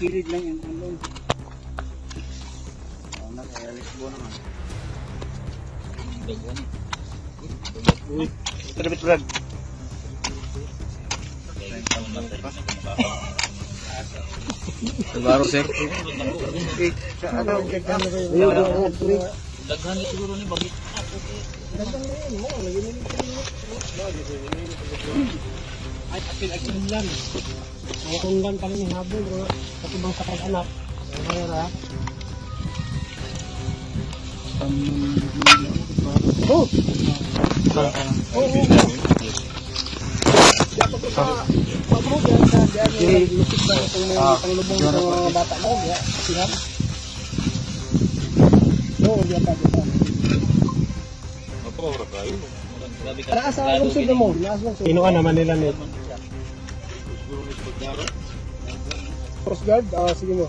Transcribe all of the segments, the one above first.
kilid lang yung tulong. Kaya lisbo naman. Uy, terabit Brad. Baru sir. Daghan siguro ni bagit. Ay apil lang. Ang kunggan kami ni habol bro. Katubang sa anak. Mayra. Oh. Inuan naman nila nito. Cross guard? Sige mo.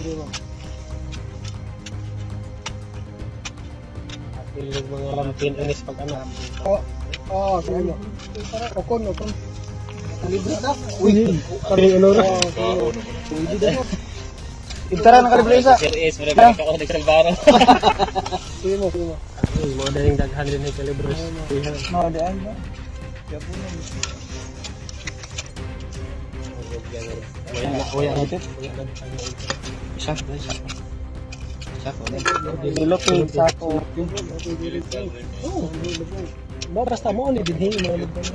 Yung mga lampin inis pag ano. Sige mo. Okon. Libre na. Uy, kami ano na. Intara ng kalibre isa. Serious, marami ka ako nagsalbaro. Sige mo. Mga daling daghan din ay kalibres. Mga daan ba? Kuya natin. Isa. Dilopin sa ako. Basta mo ni din mga lugar.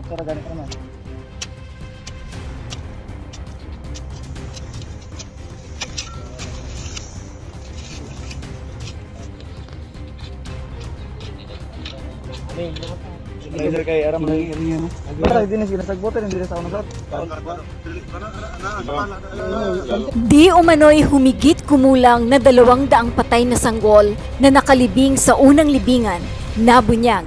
Tara ganito naman. Laser kay aram lagi niya. Para din sila sagbotan hindi sa una. Di umano'y humigit kumulang na 200 patay na sanggol na nakalibing sa unang libingan, nabunyag.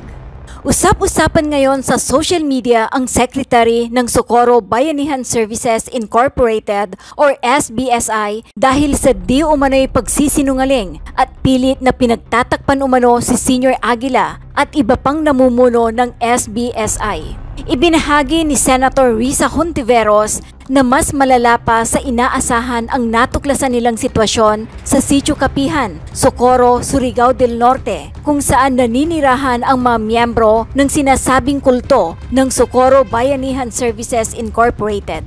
Usap-usapan ngayon sa social media ang Secretary ng Socorro Bayanihan Services Incorporated or SBSI dahil sa di umano'y pagsisinungaling at pilit na pinagtatakpan umano si Senior Aguila at iba pang namumuno ng SBSI. Ibinahagi ni Senator Risa Hontiveros na mas malala pa sa inaasahan ang natuklasan nilang sitwasyon sa Sitio Kapihan, Socorro, Surigao del Norte, kung saan naninirahan ang mga miyembro ng sinasabing kulto ng Socorro Bayanihan Services Incorporated.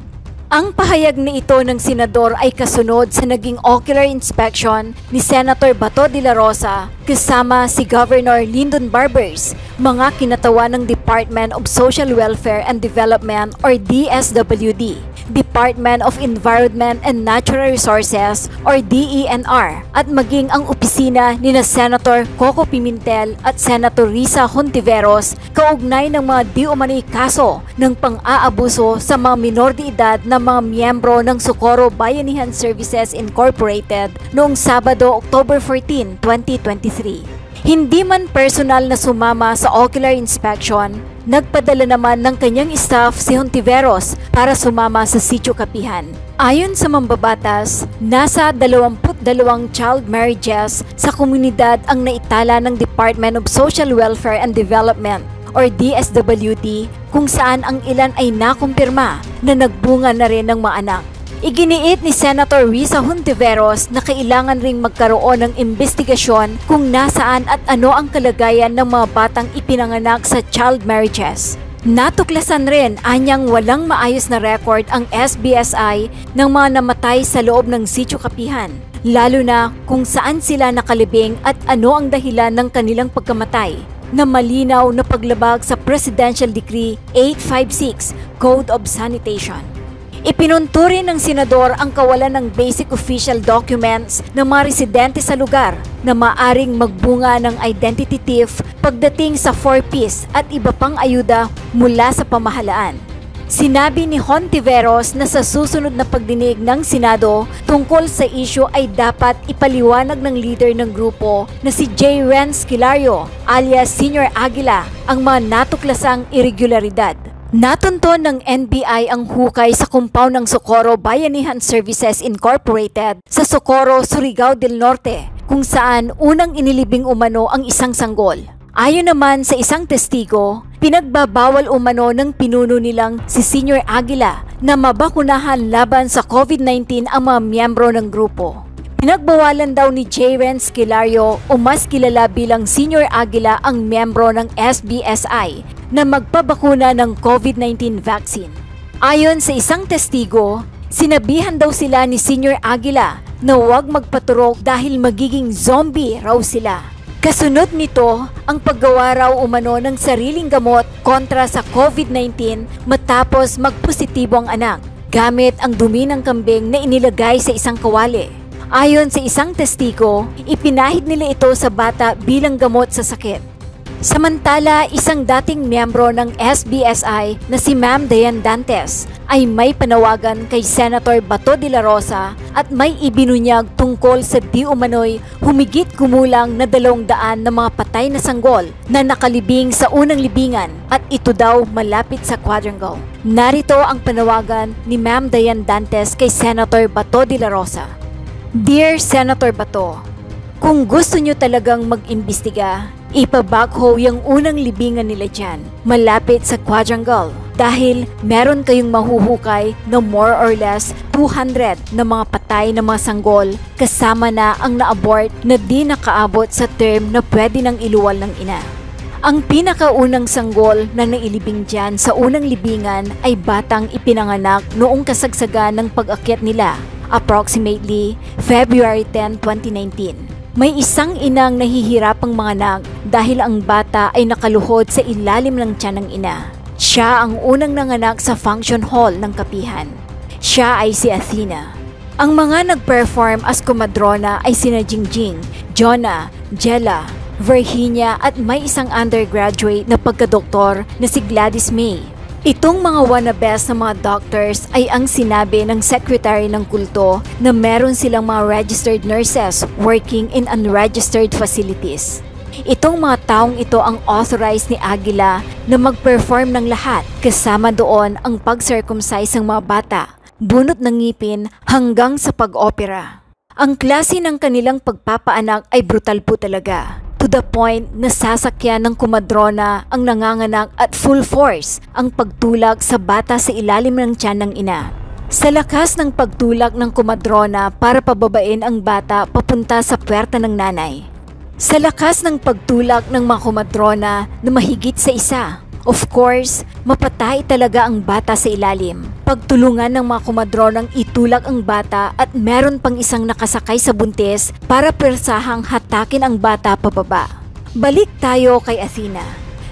Ang pahayag na ito ng senador ay kasunod sa naging ocular inspection ni Senator Bato de la Rosa kasama si Governor Lyndon Barbers, mga kinatawa ng Department of Social Welfare and Development or DSWD, Department of Environment and Natural Resources or DENR, at maging ang opisina ni na Senator Coco Pimentel at Senator Risa Hontiveros kaugnay ng mga di umano'y kaso ng pang-aabuso sa mga minor de edad na mga miyembro ng Socorro Bayanihan Services Incorporated noong Sabado, October 14, 2023. Hindi man personal na sumama sa ocular inspection, nagpadala naman ng kanyang staff si Hontiveros para sumama sa Sitio Kapihan. Ayon sa mambabatas, nasa 22 child marriages sa komunidad ang naitala ng Department of Social Welfare and Development or DSWD, kung saan ang ilan ay nakumpirma na nagbunga na rin ng mga anak. Iginiit ni Senator Risa Hontiveros na kailangan ring magkaroon ng investigasyon kung nasaan at ano ang kalagayan ng mga batang ipinanganak sa child marriages. Natuklasan rin anyang walang maayos na record ang SBSI ng mga namatay sa loob ng Sitio Kapihan, lalo na kung saan sila nakalibing at ano ang dahilan ng kanilang pagkamatay, na malinaw na paglabag sa Presidential Decree 856 Code of Sanitation. Ipinunturin ng senador ang kawalan ng basic official documents ng mga residente sa lugar na maaring magbunga ng identity thief pagdating sa 4Ps at iba pang ayuda mula sa pamahalaan. Sinabi ni Hontiveros na sa susunod na pagdinig ng Senado tungkol sa isyu ay dapat ipaliwanag ng leader ng grupo na si J. Renz Kilario alias Senior Aguila ang mga natuklasang irregularidad. Natunton ng NBI ang hukay sa compound ng Socorro Bayanihan Services Incorporated sa Socorro, Surigao del Norte, kung saan unang inilibing umano ang isang sanggol. Ayon naman sa isang testigo, Ipinagbabawal umano ng pinuno nilang si Senior Aguila na mabakunahan laban sa COVID-19 ang mga miyembro ng grupo. Pinagbawalan daw ni J. Renz Kilario o mas kilala bilang Senior Aguila ang miyembro ng SBSI na magpabakuna ng COVID-19 vaccine. Ayon sa isang testigo, sinabihan daw sila ni Senior Aguila na huwag magpaturok dahil magiging zombie raw sila. Kasunod nito, ang paggawa raw umano ng sariling gamot kontra sa COVID-19 matapos magpositibo ang anak, gamit ang dumi ng kambing na inilagay sa isang kawali. Ayon sa isang testigo, ipinahid nila ito sa bata bilang gamot sa sakit. Samantala, isang dating miyembro ng SBSI na si Ma'am Dayan Dantes ay may panawagan kay Senator Bato de la Rosa at may ibinunyag tungkol sa di umano'y humigit kumulang na 200 na mga patay na sanggol na nakalibing sa unang libingan at ito daw malapit sa Quadrangle. Narito ang panawagan ni Ma'am Dayan Dantes kay Senator Bato de la Rosa. Dear Senator Bato, kung gusto nyo talagang mag-imbestiga, ipabagho yung unang libingan nila dyan, malapit sa Quadrangle. Dahil meron kayong mahuhukay na more or less 200 na mga patay na mga sanggol kasama na ang na-abort na di nakaabot sa term na pwede nang iluwal ng ina. Ang pinakaunang sanggol na nailibing dyan sa unang libingan ay batang ipinanganak noong kasagsagan ng pag-akyat nila, approximately February 10, 2019. May isang inang nahihirapang manganak dahil ang bata ay nakaluhod sa ilalim ng tiyan ng ina. Siya ang unang nanganak sa function hall ng kapihan. Siya ay si Athena. Ang mga nag-perform as komadrona ay sina Jingjing, Jonah, Jella, Virginia at may isang undergraduate na pagkadoktor na si Gladys May. Itong mga wannabes na mga doctors ay ang sinabi ng secretary ng kulto na meron silang mga registered nurses working in unregistered facilities. Itong mga taong ito ang authorized ni Aguila na mag-perform ng lahat kasama doon ang pag-circumcise ng mga bata, bunot ng ngipin hanggang sa pag-opera. Ang klase ng kanilang pagpapaanak ay brutal po talaga. To the point na sasakyan ng kumadrona ang nanganganak at full force ang pagtulak sa bata sa ilalim ng tiyan ng ina. Sa lakas ng pagtulak ng kumadrona para pababain ang bata papunta sa puwerta ng nanay. Sa lakas ng pagtulak ng mga kumadrona na mahigit sa isa. Of course, mapatay talaga ang bata sa ilalim. Pagtulungan ng mga kumadronang itulak ang bata at meron pang isang nakasakay sa buntis para persahang hatakin ang bata pababa. Balik tayo kay Athena.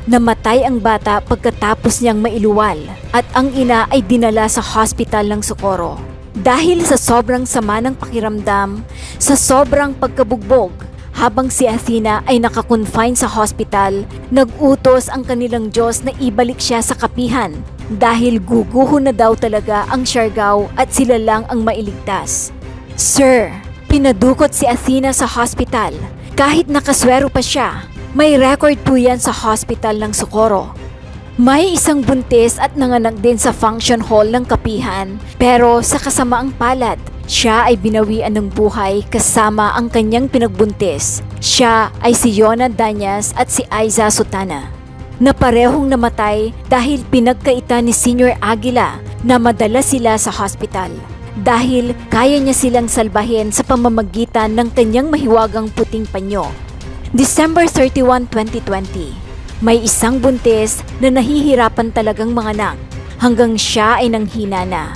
Namatay ang bata pagkatapos niyang mailuwal at ang ina ay dinala sa hospital ng Socorro. Dahil sa sobrang sama ng pakiramdam, sa sobrang pagkabugbog, habang si Athena ay nakakonfine sa hospital, nag-utos ang kanilang Diyos na ibalik siya sa kapihan dahil guguho na daw talaga ang Siargao at sila lang ang mailigtas. Sir, pinadukot si Athena sa hospital. Kahit nakaswero pa siya, may record po yan sa hospital ng Socorro. May isang buntis at nanganak din sa function hall ng kapihan pero sa kasamaang palad, siya ay binawian ng buhay kasama ang kanyang pinagbuntis. Siya ay si Yona Danyas at si Aiza Sutana, na parehong namatay dahil pinagkaita ni Senior Aguila na madala sila sa hospital. Dahil kaya niya silang salbahin sa pamamagitan ng kanyang mahiwagang puting panyo. December 31, 2020, may isang buntis na nahihirapan talagang manganak hanggang siya ay nanghina na.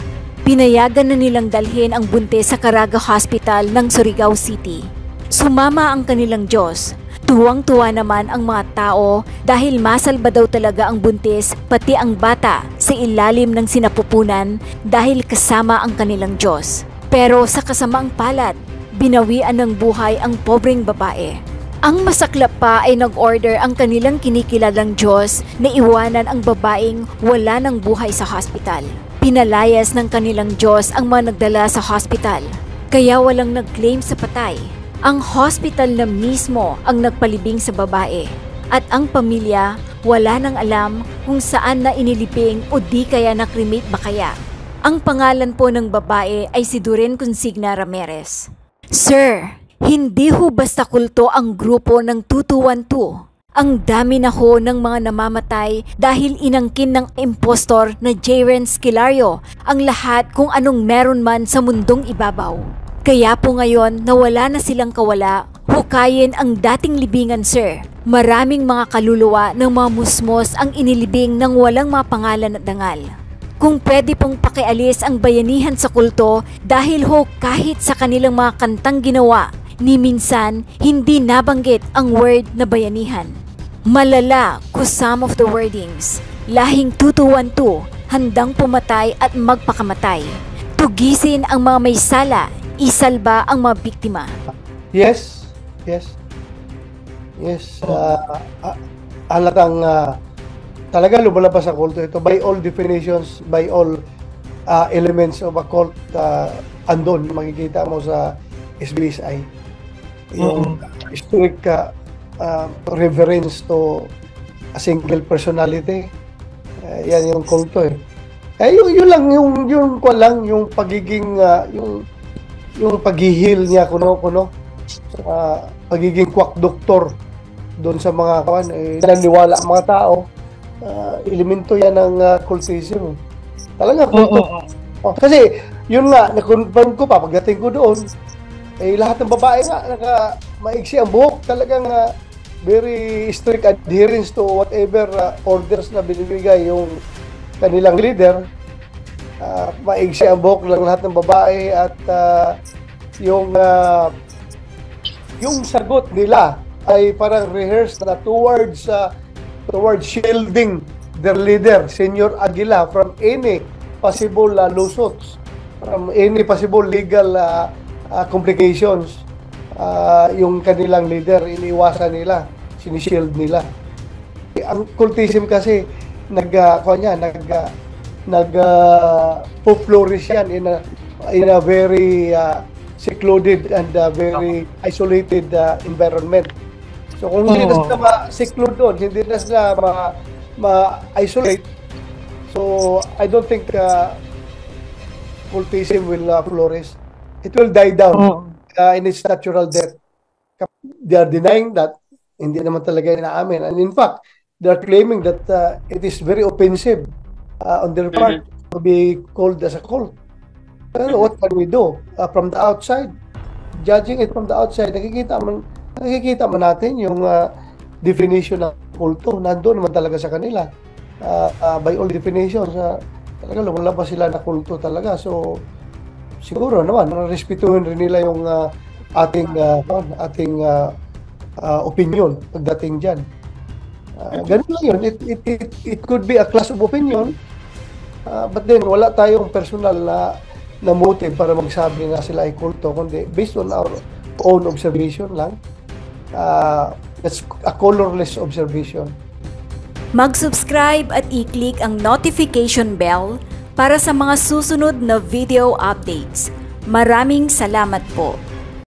Pinayagan na nilang dalhin ang buntis sa Caraga Hospital ng Surigao City. Sumama ang kanilang Diyos. Tuwang-tuwa naman ang mga tao dahil masalba daw talaga ang buntis pati ang bata sa ilalim ng sinapupunan dahil kasama ang kanilang Diyos. Pero sa kasamaang palad, binawian ng buhay ang pobreng babae. Ang masaklap pa ay nag-order ang kanilang kinikilalang Diyos na iwanan ang babaeng wala ng buhay sa hospital. Pinalayas ng kanilang Diyos ang mga nagdala sa hospital, kaya walang nag-claim sa patay. Ang hospital na mismo ang nagpalibing sa babae at ang pamilya wala nang alam kung saan na inilibing o di kaya na-cremate ba kaya. Ang pangalan po ng babae ay si Doreen Consigna Ramirez. Sir, hindi ho basta kulto ang grupo ng 2212 Ang dami na ho ng mga namamatay dahil inangkin ng impostor na Jaren Skilario ang lahat kung anong meron man sa mundong ibabaw. Kaya po ngayon na wala na silang kawala, hukayin ang dating libingan, sir. Maraming mga kaluluwa ng mga musmos ang inilibing ng walang mapangalan at dangal. Kung pwede pong pakialis ang bayanihan sa kulto dahil ho kahit sa kanilang mga kantang ginawa, ni minsan hindi nabanggit ang word na bayanihan. Malala ko some of the wordings, lahing 2-2-1-2, handang pumatay at magpakamatay. Tugisin ang mga may sala, isalba ang mga biktima. Yes. Halatang talaga lumalabas sa kulto ito. By all definitions, by all elements of a cult, andon, makikita mo sa SBSI. Yung historic reverence to a single personality. Yan yung kulto eh. Yun lang, yung pagiging, yung paghihil niya kuno. Pagiging quack doctor doon sa mga kawan, naniwala ang mga tao. Elemento yan ng cultism. Talaga, kulto. Kasi, yun nga, na-confirm ko pa, pagdating ko doon, lahat ng babae nga, maiksi ang buhok. Talagang very strict adherence to whatever orders na binibigay yung kanilang leader. Maiksi ang buhok lang lahat ng babae at yung sagot nila ay parang rehearsed na towards shielding their leader, Senyor Aguila, from any possible lawsuits, from any possible legal complications. Yung kanilang leader, iniwasan nila, sinishield nila. Ang cultism kasi flourish yan in a very secluded and very isolated environment. So kung hindi na sila ma-seclude doon, hindi na sila ma-isolate, so I don't think cultism will flourish. It will die down in its natural death. They are denying that, hindi naman talaga inaamin. And in fact, they are claiming that it is very offensive on their part to be called as a cult. Pero what can we do from the outside? Judging it from the outside, nakikita man natin yung definition ng kulto. Nandoon naman talaga sa kanila. By all definitions, talaga lumalabas sila na kulto talaga. So, siguro naman, respetuhin rin nila yung ating opinion pagdating dyan. Ganun lang yun. It could be a class of opinion, but then wala tayong personal na motive para magsabi na sila ay kulto, kundi based on our own observation lang. It's a colorless observation. Mag-subscribe at i-click ang notification bell para sa mga susunod na video updates. Maraming salamat po.